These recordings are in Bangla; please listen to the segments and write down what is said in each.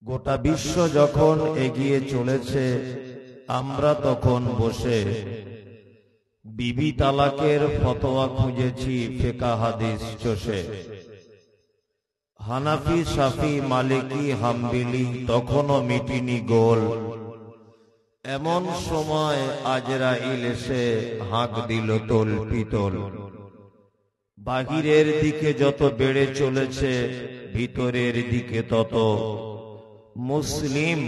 গোটা বিশ্ব যখন এগিয়ে চলেছে, আমরা তখন বসে বিবি তালাকের ফতোয়া খুঁজেছি ফিকহ হাদিস চষে। হানাফি, শাফি, মালিকি, হাম্বলি তখনও মিটিনি গোল। এমন সময় আজরাইল এসে হাঁক দিল তোল পিতল। বাহিরের দিকে যত বেড়ে চলেছে, ভিতরের দিকে তত মুসলিম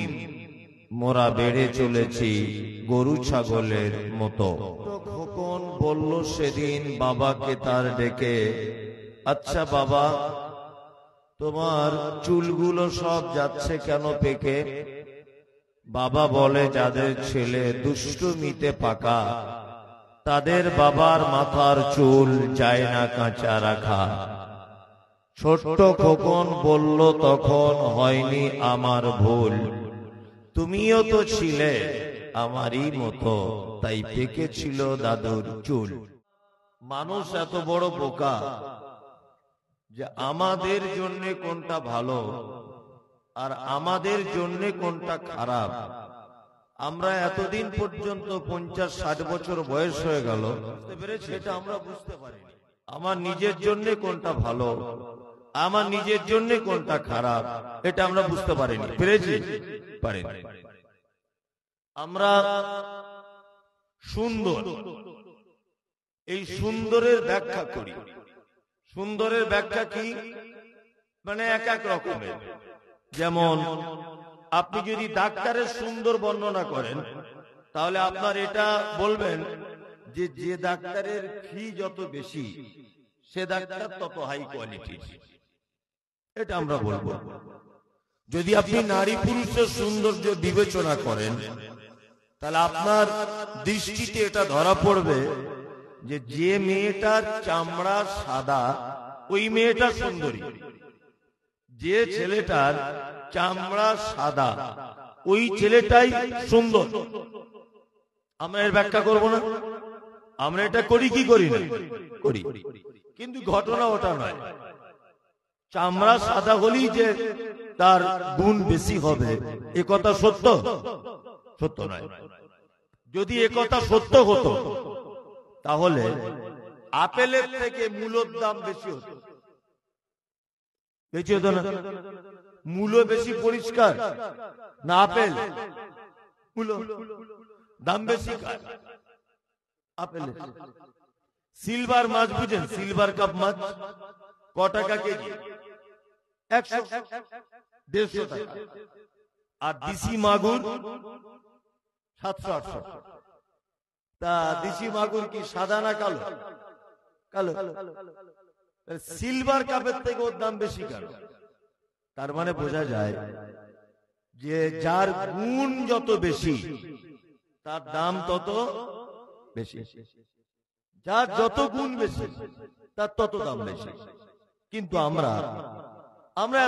মোরা বেড়ে চলেছি গরু ছাগলের মতো। খোকন বলল সেদিন বাবাকে তার ডেকে, আচ্ছা বাবা, তোমার চুলগুলো সব যাচ্ছে কেন পেকে? বাবা বলে, যাদের ছেলে দুষ্টুমিতে পাকা, তাদের বাবার মাথার চুল যায় না কাঁচা রাখা। ছোট্ট খোকন বলল তখন, হয়নি আমার ভুল, তুমিও তো ছিলে আমারই মতো, তাই পেকেছিল দাদুর চুল। মানুষ এত বড় বোকা যে আমাদের জন্য কোনটা ভালো আর আমাদের জন্য কোনটা খারাপ, আমরা এতদিন পর্যন্ত 50-60 বছর বয়স হয়ে গেল, সেটা আমরা বুঝতে পারিনি। আমার নিজের জন্য কোনটা ভালো, আমার নিজের জন্য কোনটা খারাপ, এটা আমরা বুঝতে পারিনি। পেরেছি? পারিনি। আমরা সুন্দর, এই সুন্দরের ব্যাখ্যা করি। সুন্দরের ব্যাখ্যা কি? মানে এক এক রকমের। যেমন আপনি যদি ডাক্তারের সুন্দর বর্ণনা করেন, তাহলে আপনার এটা বলবেন যে যে ডাক্তারের ফি যত বেশি, সে ডাক্তার তত হাই কোয়ালিটি, এটা আমরা বলবো। যদি আপনি নারী পুরুষের সৌন্দর্য বিবেচনা করেন, তাহলে আপনার দৃষ্টিতে এটা ধরা পড়বে যে যে মেয়েটার চামড়া সাদা, ওই মেয়েটা সুন্দরী। যে ছেলেটার চামড়া সাদা, ওই ছেলেটাই সুন্দর। আমরা এর ব্যাখ্যা করব না? আমরা এটা করি কি করি না? করি। কিন্তু ঘটনা ওটা নয়। চামড়া সাদা হলেই যে তার গুণ বেশি হবে, এ কথা সত্য? সত্য নয়। যদি এ কথা সত্য হতো, তাহলে আপেলের থেকে মূলোর দাম বেশি হতো। বেশি হতো না? মূলো বেশি পরিষ্কার না আপেল? মূলো দাম বেশি আপেলের। সিলভার মাছ বুঝেন? সিলভার কাপ মাছ ক টাকা কেজি? 100-150 টাকা। আর দেশি মাগুর 700-800। তা দেশি মাগুর কি সাদা না কালো? কালো। সিলভার কাপের থেকে ওর দাম বেশি কেন? তার মানে বোঝা যায় যে যার গুণ যত বেশি, তার দাম তত বেশি। যার যত গুণ বেশি, তার তত দাম বেশি। কিন্তু আমরা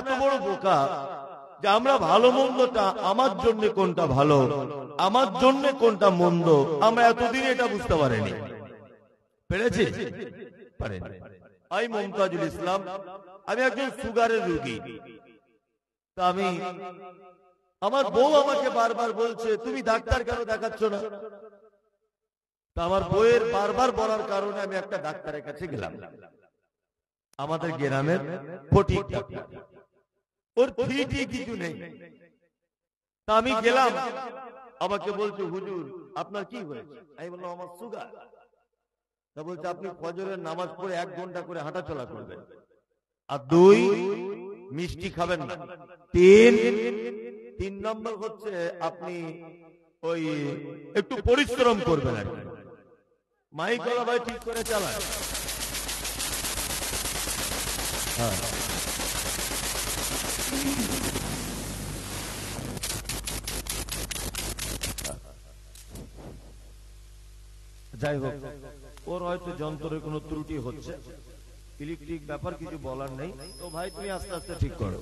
এত বড় বোকা যে আমরা ভালো মন্দটা, আমার জন্য কোনটা ভালো, আমার জন্য কোনটা মন্দ, আমরা এতদিন এটা বুঝতে পারিনি। পেরেছি? পারিনি। আমি মমতাজুল ইসলাম, আমি একজন সুগারের রোগী। তা আমি, আমার বউ আমাকে বারবার বলছে, তুমি ডাক্তার কেন দেখাচ্ছ না? তা আমার বউয়ের বারবার বলার কারণে আমি একটা ডাক্তারের কাছে গেলাম, আমাদের গ্রামের ফটিক ডাক্তার। ওর ফিটি কিছু নেই। তা আমি গেলাম, আমাকে বলছে, হুজুর আপনার কি হয়েছে? আমি বললাম, আমার সুগার। তা বলছে, আপনি ফজরের নামাজ পড়ে 1 ঘন্টা করে হাঁটাচলা করবেন, আর 2 মিষ্টি খাবেন না, 3 নম্বর হচ্ছে আপনি ওই একটু পরিশ্রম করবেন আর কি। মাইক গলা ভাই ঠিক করে চালায়। হ্যাঁ, যাই হোক, ওর হয়তো যন্ত্রের কোনো ত্রুটি হচ্ছে, ইলেকট্রিক ব্যাপার, কিছু বলার নেই। তো ভাই তুমি আস্তে আস্তে ঠিক করো।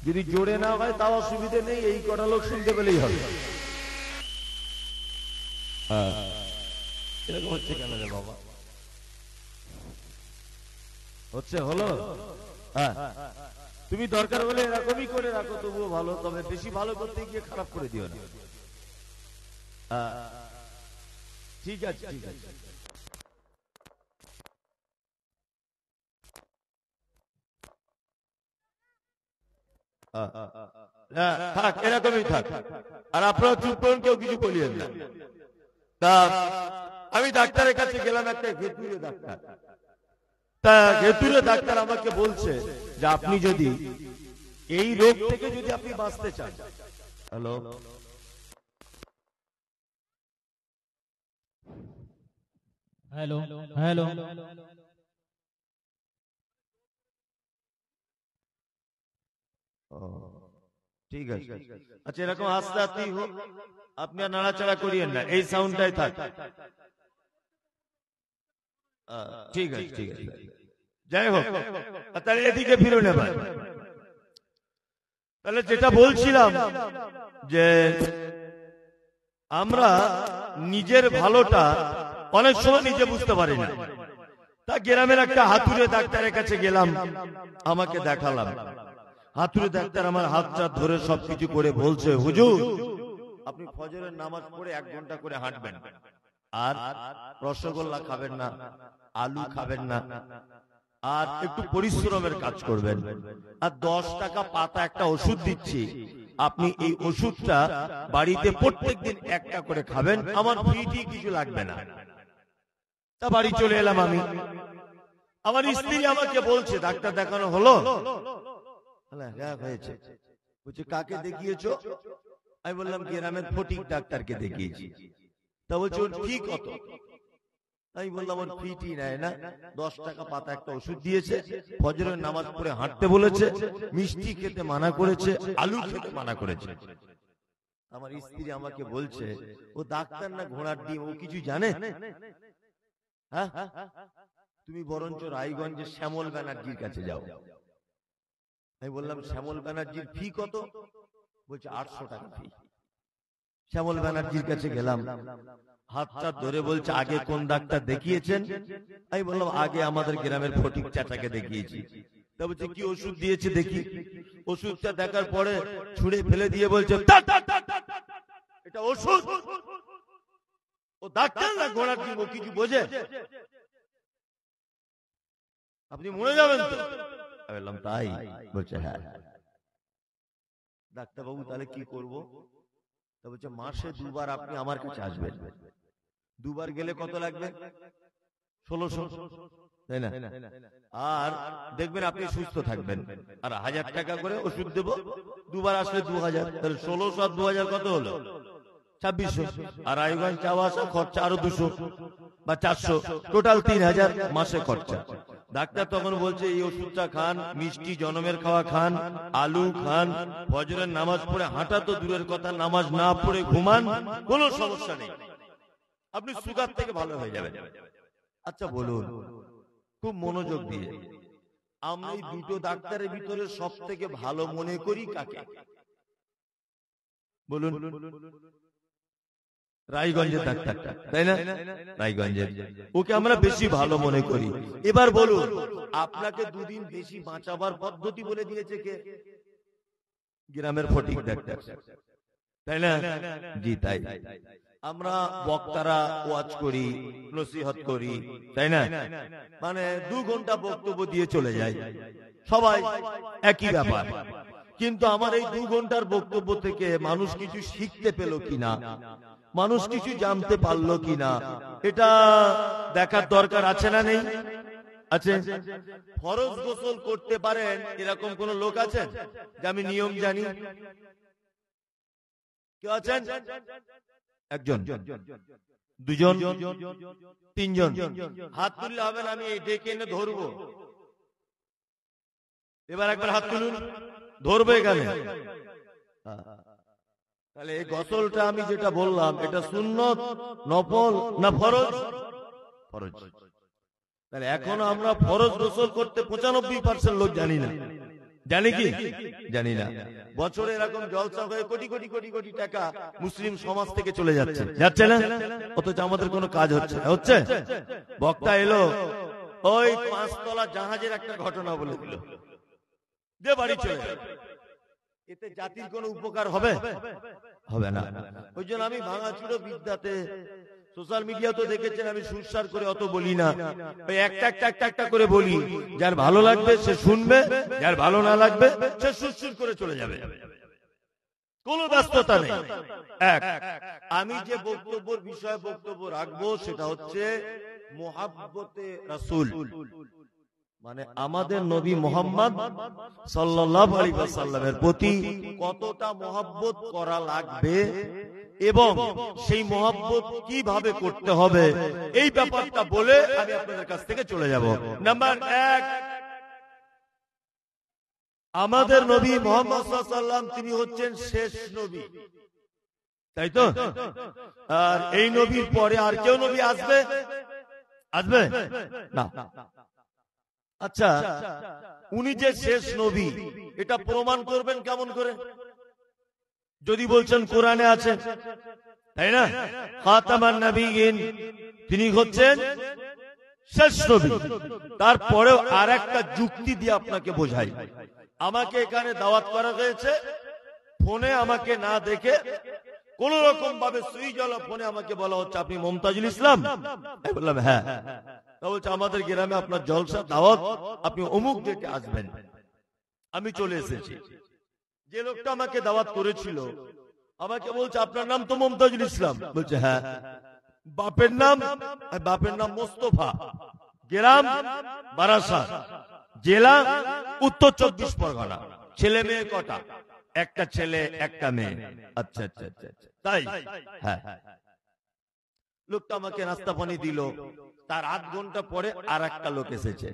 যদি জোরে না হয় তাও অসুবিধে নেই, এই কটা লোক শুনতে পেলেই হবে। এরকম হচ্ছে কেন রে বাবা? হচ্ছে, হলো। তুমি দরকার হলে এরকমই করে রাখো, তবুও ভালো, তবে বেশি ভালো করতে গিয়ে খারাপ করে দিও না। ঠিক আছে, ঠিক আছে। থাক, এরকমই থাক। আর আপনারা চুপ করুন, কেউ কিছু বলিয়েন না। তা আমি ডাক্তারের কাছে গেলাম, একটা ঘেতুরে ডাক্তার। তা ঘেতুরে ডাক্তার আমাকে বলছে যে আপনি যদি এই রোগ থেকে যদি আপনি বাঁচতে চান, হ্যালো, হ্যালো হ্যালো, ঠিক আছে। আচ্ছা, এরকম আস্তে আস্তেই হোক, আপনি আর নাড়াচাড়া করিয়েন না, এই সাউন্ডটাই থাক। ঠিক আছে, ঠিক আছে। যাই হোক, তাহলে এদিকে ফিরুন এবার। তাহলে যেটা বলছিলাম যে আমরা নিজের ভালোটা অনেক সময় নিজে বুঝতে পারি না। তা গ্রামের একটা হাতুড়ে ডাক্তারের কাছে গেলাম, আমাকে দেখালাম। হাতুড়ে ডাক্তার আমার হাতটা ধরে সবকিছু করে বলছে, হুজুর আপনি ফজরের নামাজ পড়ে 1 ঘন্টা করে হাঁটবেন, আর রসগোল্লা খাবেন না, আলু খাবেন না, আর একটু পরিশ্রমের কাজ করবেন, আর 10 টাকা পাতা একটা ওষুধ দিচ্ছি, আপনি এই ওষুধটা বাড়িতে প্রত্যেকদিন একটা করে খাবেন, আমার ফিটি কিছু লাগবে না। তা বাড়ি চলে এলাম আমি। আমার স্ত্রী আমাকে বলছে, ডাক্তার দেখানো হলো? হ্যাঁ হয়েছে। বলছে কাকে দেখিয়েছো? আমি বললাম গ্রামের ফটিক ডাক্তারকে দেখিয়েছি। তা বলছে ওর ফি কত? আমি বললাম ওর ফিটি নেয় না, 10 টাকা পাতা একটা ওষুধ দিয়েছে, ফজরের নামাজ পড়ে হাঁটতে বলেছে, মিষ্টি খেতে মানা করেছে, আলু খেতে মানা করেছে। আমার স্ত্রী আমাকে বলছে, ও ডাক্তার না ঘোড়ার ডিম, ও কিছু জানে? হ্যাঁ, তুমি বরঞ্চ রায়গঞ্জের শ্যামল ব্যানার্জির কাছে যাও। আমি বললাম শ্যামল ব্যানার্জির ফি কত? বলছে 800 টাকা ফি। শ্যামল ব্যানার্জির কাছে গেলাম, হাতটা ধরে বলছে আগে কোন ডাক্তার দেখিয়েছেন? আমি বললাম আগে আমাদের গ্রামের ফটিক চাচাকে দেখিয়েছি। তা বলছে কি ওষুধ দিয়েছে দেখি। ওষুধটা দেখার পরে ছুঁড়ে ফেলে দিয়ে বলছে, এটা ওষুধ, ও ডাক্তার না ঘোড়ার ডিম, ও কিছু বোঝে? আপনি মরে যাবেন তো। বললাম তাই? বলছে হ্যাঁ। ডাক্তারবাবু তাহলে কি করব? তা বলছে মাসে 2 বার আপনি আমার কাছে আসবেন, 2 বার গেলে কত লাগবে? 1600, তাই না? আর দেখবেন আপনি সুস্থ থাকবেন, আর 1000 টাকা করে ওষুধ দেব, 2 বার আসলে 2000, তাহলে 1600 আর 2000 কত হলো? 2600। আর রায়গঞ্জ যাওয়া আসা খরচা আরো 200 বা 400, টোটাল 3000 মাসে খরচা। ডাক্তার তখন বলছে এই ওষুধটা খান, মিষ্টি জনমের খাওয়া খান, আলু খান, ফজরের নামাজ পড়ে হাঁটা তো দূরের কথা, নামাজ না পড়ে ঘুমান, কোনো সমস্যা নেই, আপনি সুগার থেকে ভালো হয়ে যাবেন। আচ্ছা বলুন, খুব মনোযোগ দিয়ে, আমরা এই দুটো ডাক্তারের ভিতরে সব থেকে ভালো মনে করি কাকে? বলুন। রায়গঞ্জের ডাক্তারটা, তাই না? রায়গঞ্জের, ওকে আমরা বেশি ভালো মনে করি। এবার বলুন, আপনাকে 2 দিন বেশি বাঁচাবার পদ্ধতি বলে দিয়েছে কে? গ্রামের ফটিক ডাক্তার, তাই না? জি তাই। আমরা বক্তারা ওয়াজ করি, নসিহত করি, তাই না? মানে 2 ঘন্টা বক্তব্য দিয়ে চলে যায়, সবাই একই ব্যাপার। কিন্তু আমার এই 2 ঘন্টার বক্তব্য থেকে মানুষ কিছু শিখতে পেল কিনা, মানুষ কিছু জানতে পারলো কিনা, এটা দেখার দরকার আছে না নেই? আছে। ফরজ গোসল করতে পারেন এরকম কোন লোক আছেন যে আমি নিয়ম জানি? কেউ আছেন? 1 জন, 2 জন, 3 জন। হাত তুললে হবে না, আমি ডেকে এনে ধরবো। এবার একবার হাত তুলুন, ধরবো এখানে। তাহলে এই গোসলটা আমি যেটা বললাম, এটা সুন্নত, নফল না ফরজ? ফরজ। তাহলে এখনো আমরা ফরজ গোসল করতে 95% লোক জানি না। জানি কি? জানি না। বছরে এরকম জলসা হয়ে কোটি কোটি কোটি কোটি টাকা মুসলিম সমাজ থেকে চলে যাচ্ছে, যাচ্ছে না? অথচ আমাদের কোনো কাজ হচ্ছে না। হচ্ছে? বক্তা এলো, ওই 5 তলা জাহাজের একটা ঘটনা বলে দিল। দিয়ে বাড়ি চলে যাবে। এতে জাতির কোনো উপকার হবে? হবে না। ওই জন্য আমি ভাঙাচুরো বিদ্যাতে, সোশ্যাল মিডিয়া তো দেখেছেন আমি সুরসার করে অত বলি না, ওই একটা করে বলি। যার ভালো লাগবে সে শুনবে, যার ভালো না লাগবে সে সুরসুর করে চলে যাবে, কোনো ব্যস্ততা নেই। এক, আমি যে বক্তব্যের বিষয়ে বক্তব্য রাখবো সেটা হচ্ছে মুহাব্বতে রাসূল, মানে আমাদের নবী মুহাম্মদ সাল্লাল্লাহু আলাইহি ওয়াসাল্লামের প্রতি কতটা মুহাব্বত করা লাগবে এবং সেই মুহাব্বত কিভাবে করতে হবে, এই ব্যাপারটা বলে আমি আপনাদের কাছ থেকে চলে যাব। নাম্বার এক, আমাদের নবী মুহাম্মদ সাল্লাল্লাহু আলাইহি ওয়াসাল্লাম তিনি হচ্ছেন শেষ নবী, তাই তো? আর এই নবীর পরে আর কেউ নবী আসবে? আসবে না। আচ্ছা, উনি যে শেষ নবী এটা প্রমাণ করবেন কেমন করে? যদি বলছেন কোরআনে আছে, তাই না? খাতামান নবিয়্যিন, তিনি হচ্ছেন শেষ নবী। তারপরেও আর একটা যুক্তি দিয়ে আপনাকে বোঝাই। আমাকে এখানে দাওয়াত করা হয়েছে, ফোনে আমাকে না দেখে কোন রকম ভাবে সুইচ ওয়ালা ফোনে আমাকে বলা হচ্ছে আপনি মুমতাজুল ইসলাম। আমি বললাম হ্যাঁ। তা বলছে আমাদের গ্রামে আপনার জলসা দাওয়াত, আপনি অমুক ডেটে আসবেন। আমি চলে এসেছি। যে লোকটা আমাকে দাওয়াত করেছিল আমাকে বলছে আপনার নাম তো মুমতাজুল ইসলাম। বলছে হ্যাঁ। বাপের নাম? বাপের নাম মোস্তফা, গ্রাম বারাসাত, জেলা উত্তর 24 পরগনা। ছেলে মেয়ে কটা? একটা ছেলে একটা মেয়ে। আচ্ছা আচ্ছা আচ্ছা, তাই? হ্যাঁ। লোকটা আমাকে নাস্তা পানি দিল। তার 8 ঘন্টা পরে আর একটা লোক এসেছে।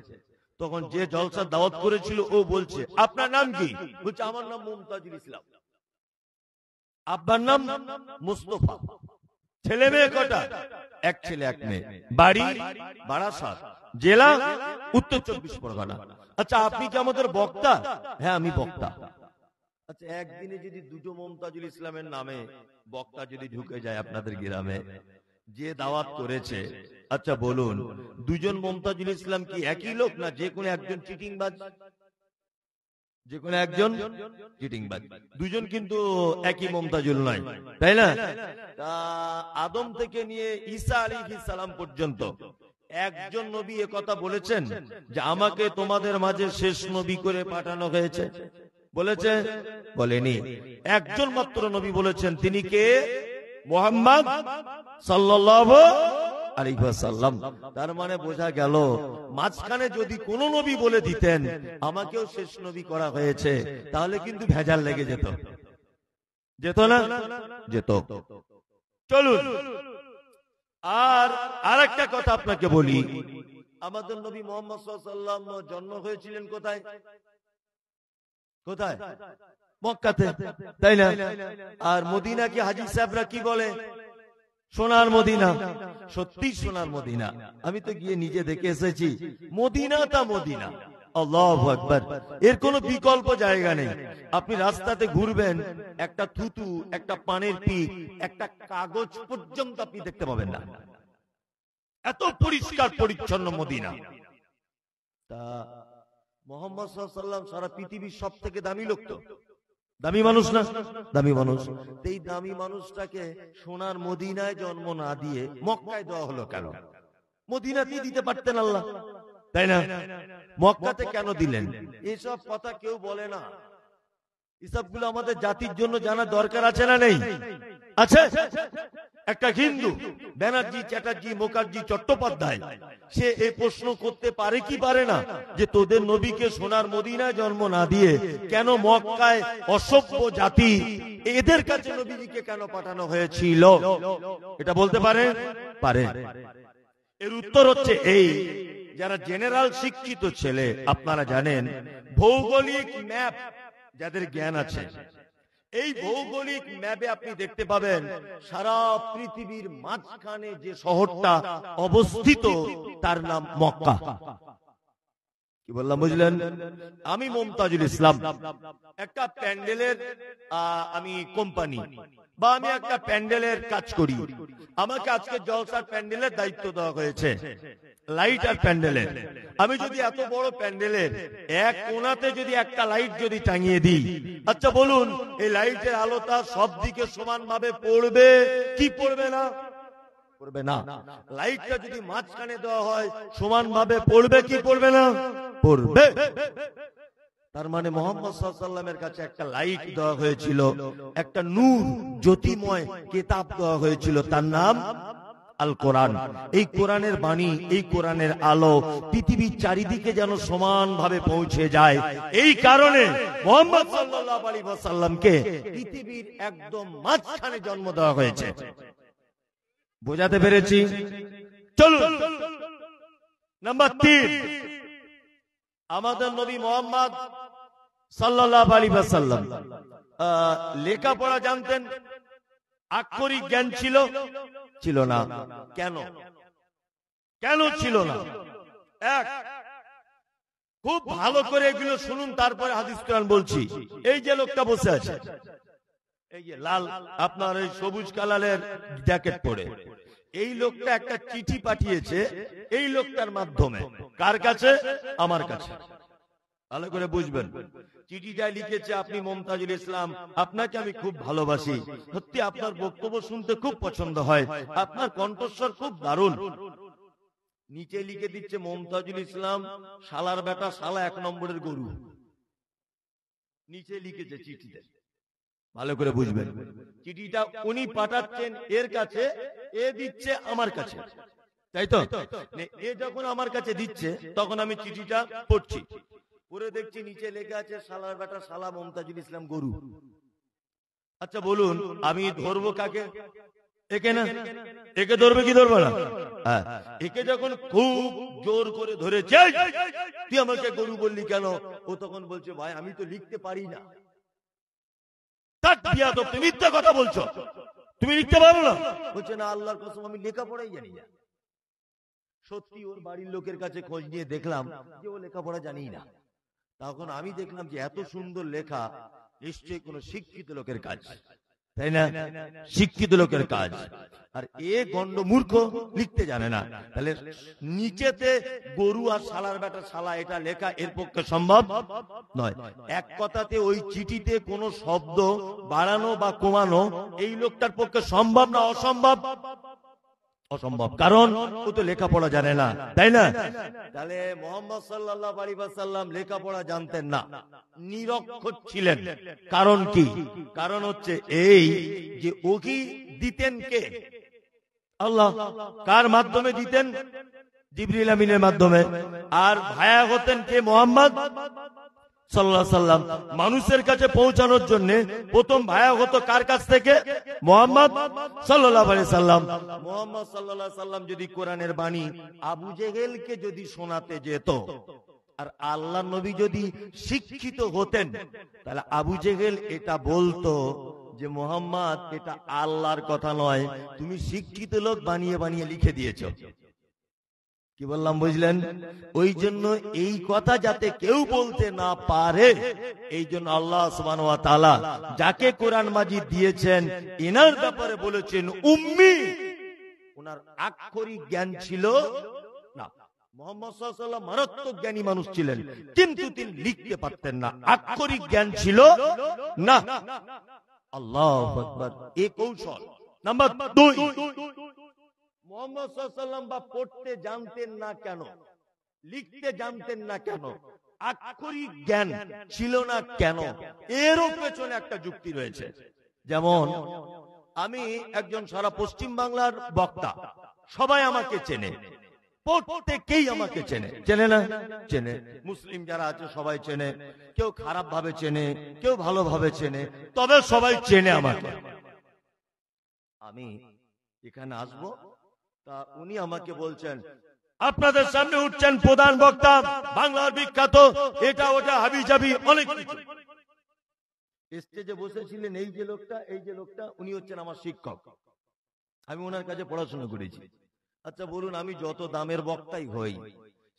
তখন যে জলসার দাওয়াত করেছিল ও বলছে আপনার নাম কি? বলছে আমার নাম মুমতাজুল ইসলাম। আপনার নাম মুস্তফা। ছেলে মেয়ে কটা? এক ছেলে এক মেয়ে। বাড়ি বারাসাত, জেলা উত্তর 24 পরগনা। আচ্ছা আপনি কি আমাদের বক্তা? হ্যাঁ আমি বক্তা। আচ্ছা একদিনে যদি দুটো মুমতাজুল ইসলামের নামে বক্তা যদি ঢুকে যায় আপনাদের গ্রামে, যে দাওয়াত করেছে, আচ্ছা বলুন দুজন মুমতাজুল ইসলাম কি একই লোক না যে কোনো একজন চিটিংবাজ? যে কোনো একজন চিটিংবাজ। দুজন কিন্তু একই মুমতাজুল নয়, তাই না? আদম থেকে নিয়ে ঈসা আলাইহিস সালাম পর্যন্ত একজন নবী এ কথা বলেছেন যে আমাকে তোমাদের মাঝে শেষ নবী করে পাঠানো হয়েছে? বলেছে? বলেনি। একজন মাত্র নবী বলেছেন, তিনি কে? মুহাম্মদ সাল্লাল্লাহু আলাইহি ওয়াসাল্লাম। তার মানে বোঝা গেল মাঝখানে যদি কোন নবী বলে দিতেন আমাকেও শেষ নবী করা হয়েছে, তাহলে কিন্তু ভেজাল লেগে যেত। যেত না? যেত। চলুন আর আরেকটা কথা আপনাকে বলি। আমাদের নবী মুহাম্মদ সাল্লাল্লাহু আলাইহি ওয়াসাল্লাম জন্ম হয়েছিলেন কোথায়? কোথায়? মক্কাতে, তাই না? আর মদিনাকে হাজী সাহেবরা কি বলে? সোনার মদিনা। সত্যি সোনার মদিনা। আমি তো গিয়ে নিজে দেখে এসেছি। মদিনাটা মদিনা। আল্লাহু আকবার। এর কোনো বিকল্প জায়গা নেই। আপনি রাস্তাতে ঘুরবেন, একটা থুতু, একটা পানের পিক, একটা কাগজ পর্যন্ত আপনি দেখতে পাবেন না। এত পরিষ্কার পরিচ্ছন্ন মদিনা। তা মুহাম্মদ সাল্লাল্লাহু আলাইহি ওয়াসাল্লাম সারা পৃথিবীর সবথেকে দামি লোক, তো দামি মানুষ না? দামি মানুষ। এই দামি মানুষটাকে সোনার মদিনায় জন্ম না দিয়ে মক্কায় দেওয়া হলো কেন? মদিনাতেই দিতে পারতেন আল্লাহ, তাই না? মক্কাতে কেন দিলেন? এসব কথা কেউ বলে না। এসবগুলো আমাদের জাতির জন্য জানা দরকার আছে না নেই? আছে। একটা হিন্দু ব্যানার্জি, চ্যাটার্জি, মুখার্জি, চট্টোপাধ্যায়, সে এই প্রশ্ন করতে পারে কি পারে না যে তোদের নবীকে সোনার মদিনায় জন্ম না দিয়ে কেন মক্কায় অসভ্য জাতি এদের কাছে নবীজিকে কেন পাঠানো হয়েছিল? এটা বলতে পারে? পারে। এর উত্তর হচ্ছে এই, যারা জেনারেল শিক্ষিত ছেলে আপনারা জানেন ভৌগোলিক ম্যাপ যাদের জ্ঞান আছে, এই ভৌগোলিক ম্যাপে আপনি দেখতে পাবেন সারা পৃথিবীর মাঝখানে যে শহরটা অবস্থিত তার নাম মক্কা। কি বললাম বুঝলেন? আমি মুমতাজুল ইসলাম, একটা প্যান্ডেলের আমি কোম্পানি বা আমি একটা প্যান্ডেলের কাজ করি। আমাকে আজকে জলসার প্যান্ডেলের দায়িত্ব দেওয়া হয়েছে। লাইট আর প্যান্ডেলের। আমি যদি এত বড় প্যান্ডেলের এক কোণাতে যদি একটা লাইট যদি টাঙিয়ে দিই, আচ্ছা বলুন এই লাইটের আলোটা সব দিকে সমানভাবে পড়বে কি পড়বে না? পড়বে না। লাইটটা যদি মাঝখানে দেওয়া হয় সমানভাবে পড়বে কি পড়বে না? পড়বে। তার মানে মুহাম্মদ সাল্লাল্লাহু আলাইহি ওয়াসাল্লামের কাছে একটা লাইট দেওয়া হয়েছিল, একটা নূর জ্যোতিময় কিতাব দেওয়া হয়েছিল, তার নাম আল কোরআন। এই কোরআনের বাণী, এই কোরআনের আলো পৃথিবীর চারিদিকে যেন সমানভাবে পৌঁছে যায়, এই কারণে মুহাম্মদ সাল্লাল্লাহু আলাইহি ওয়াসাল্লামকে পৃথিবীর একদম মাঝখানে জন্ম দেওয়া হয়েছে। বোঝাতে পেরেছি? চলুন নাম্বার 3, আমাদের নবী মুহাম্মদ সাল্লাল্লাহু আলাইহি ওয়াসাল্লাম লেখাপড়া জানতেন, আক্ষরিক জ্ঞান ছিল? ছিল না। কেন? কেন ছিল না? এক, খুব ভালো করে এগুলো শুনুন, তারপরে হাদিস কোরআন বলছি। এই যে লোকটা বসে আছে, এই যে লাল আপনার এই সবুজ কালারের জ্যাকেট পরে, এই লোকটা একটা চিঠি পাঠিয়েছে এই লোকটার মাধ্যমে। কার কাছে? আমার কাছে। ভালো করে বুঝবেন। চিঠিটা লিখেছে, আপনি মমতাজুল ইসলাম, আপনাকে আমি খুব ভালোবাসি, সত্যি আপনার বক্তব্য শুনতে খুব পছন্দ হয়, আপনার কণ্ঠস্বর খুব দারুণ। নিচে লিখে দিচ্ছে মমতাজুল ইসলাম শালার বেটা, শালা 1 নম্বরের গরু। নিচে লিখেছে চিঠিতে। ভালো করে বুঝবেন। চিঠিটা উনি পাঠাচ্ছেন এর কাছে, এ দিচ্ছে আমার কাছে, তাই তো? এ যখন আমার কাছে দিচ্ছে তখন আমি চিঠিটা পড়ছি, পরে দেখছি নিচে লেখা আছে শালার বেটা, শালা মমতাজুল ইসলাম গরু। আচ্ছা বলুন আমি ধরবো কাকে? একে না? একে ধরবে কি ধরবো না? একে যখন খুব জোর করে ধরেছে, তুই আমাকে গরু বললি কেন? ও তখন বলছে, ভাই আমি তো লিখতে পারি না। তুমি মিথ্যা কথা বলছো, তুমি লিখতে পারো না? বলছে না, আল্লাহর কসম আমি লেখাপড়াই জানি না। সত্যি ওর বাড়ির লোকের কাছে খোঁজ নিয়ে দেখলাম যে ও লেখাপড়া জানি না। তখন আমি দেখলাম যে এত সুন্দর লেখা নিশ্চয়ই কোনো শিক্ষিত লোকের কাজ, তাই না? শিক্ষিত লোকের কাজ। আর এ গন্ড মূর্খ, লিখতে জানে না। তাহলে নিচেতে গরু আর শালার বেটা শালা এটা লেখা এর পক্ষে সম্ভব নয়। এক কথাতে ওই চিঠিতে কোনো শব্দ বাড়ানো বা কমানো এই লোকটার পক্ষে সম্ভব না অসম্ভব? অসম্ভব, কারণ ও তো লেখাপড়া জানে না, তাই না? তাহলে মুহাম্মদ সাল্লাল্লাহু আলাইহি ওয়াসাল্লাম লেখাপড়া জানতেন না, নিরক্ষর ছিলেন। কারণ কি? কারণ হচ্ছে এই যে ওহি দিতেন কে? আল্লাহ। কার মাধ্যমে দিতেন? জিবরিল আমিনের মাধ্যমে। আর ভায়া হতেন কে? মুহাম্মদ সাল্লাল্লাহু আলাইহি ওয়াসাল্লাম। মানুষের কাছে পৌঁছানোর জন্য প্রথম ভায়া হতো কার কাছ থেকে? মুহাম্মদ সাল্লাল্লাহু আলাইহি ওয়াসাল্লাম। মুহাম্মদ সাল্লাল্লাহু আলাইহি ওয়াসাল্লাম যদি কোরআনের বাণী আবু জেহেলকে যদি শোনাতে যেত, আর আল্লাহ নবী যদি শিক্ষিত হতেন, তাহলে আবু জেহেল এটা বলতো যে মুহাম্মদ এটা আল্লাহর কথা নয়, তুমি শিক্ষিত লোক বানিয়ে বানিয়ে লিখে দিয়েছো। কি বললাম বুঝলেন? ওই জন্য এই কথা যাতে কেউ বলতে না পারে, এই জন্য আল্লাহ সুবহানাহু ওয়া তাআলা যাকে কোরআন মাজিদ দিয়েছেন এনার ব্যাপারে বলেছেন উম্মি। ওনার আক্ষরিক জ্ঞান ছিল না। মুহাম্মদ সাল্লাল্লাহু আলাইহি ওয়াসাল্লাম মারাত্মক জ্ঞানী মানুষ ছিলেন, কিন্তু তিনি লিখতে পারতেন না, আক্ষরিক জ্ঞান ছিল না। আল্লাহু আকবার। এই কৌশল। নাম্বার 2, মুহাম্মদ সাল্লাল্লাহু আলাইহি ওয়াসাল্লাম বা পড়তে জানতেন না কেন, লিখতে জানতেন না কেন, আক্ষরিক জ্ঞান ছিল না কেন? এরও পেছনে একটা যুক্তি রয়েছে। যেমন আমি একজন সারা পশ্চিম বাংলার বক্তা, সবাই আমাকে চেনে, প্রত্যেকেই আমাকে চেনে, চেনে না? চেনে। মুসলিম যারা আছে সবাই চেনে, কেউ খারাপ ভাবে চেনে, কেউ ভালোভাবে চেনে, তবে সবাই চেনে আমাকে। আমি এখানে আসবো, তা উনি আমাকে বলছেন, আপনাদের সামনে উঠছেন প্রধান বক্তা, বাংলার বিখ্যাত, এটা ওটা হাবিজাবি অনেক কিছু। স্টেজে বসেছিলেন এই যে লোকটা, এই যে লোকটা, উনি হচ্ছেন আমার শিক্ষক। আমি ওনার কাছে পড়াশোনা করেছি। আচ্ছা বলুন, আমি যত দামের বক্তাই হই,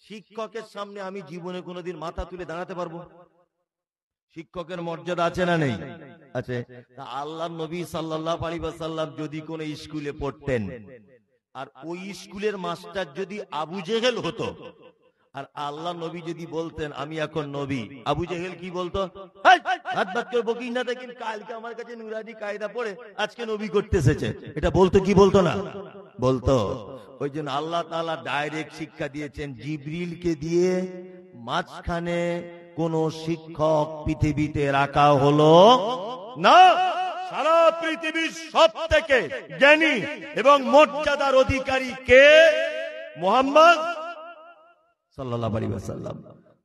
শিক্ষকের সামনে আমি জীবনে কোনোদিন মাথা তুলে দাঁড়াতে পারবো? শিক্ষকের মর্যাদা আছে না নেই? আছে। আল্লাহর নবী সাল্লাল্লাহু আলাইহি ওয়াসাল্লাম যদি কোন স্কুলে পড়তেন, আর ওই স্কুলের মাস্টার যদি আবু জেহেল হতো, আর আল্লাহ নবী যদি বলতেন আমি এখন নবী, আবু জেহেল কি বলতো? হাত বাদ করে বকিস না, দেখেন কালকে আমার কাছে নুরানি কায়দা পড়ে আজকে নবী করতে এসেছে, এটা বলতো কি বলতো না? বলতো। ওই জন্য আল্লাহ তাআলা ডাইরেক্ট শিক্ষা দিয়েছেন জিবরিলকে দিয়ে, মাঝখানে কোন শিক্ষক পৃথিবীতে রাখা হলো না। সারা পৃথিবীর সব থেকে জ্ঞানী এবং মর্যাদার অধিকারী কে? মুহাম্মদ সাল্লাল্লাহু আলাইহি ওয়াসাল্লাম।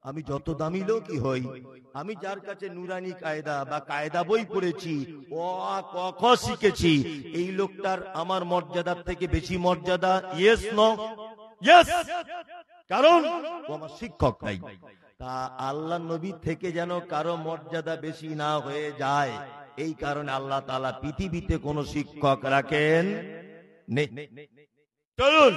আমি যত দামি লোকই হই, আমি যার কাছে নুরানি কায়দা বা কায়দা বই পড়েছি, ও আ ক খ শিখেছি, এই লোকটার আমার মর্যাদার থেকে বেশি মর্যাদা? Yes no? ইয়েস। কারণ ও আমার শিক্ষক নাই। তা আল্লাহ নবী থেকে যেন কারো মর্যাদা বেশি না হয়ে যায়, এই কারণে আল্লাহ তাআলা পৃথিবীতে কোন শিক্ষক রাখেন নেই। চলুন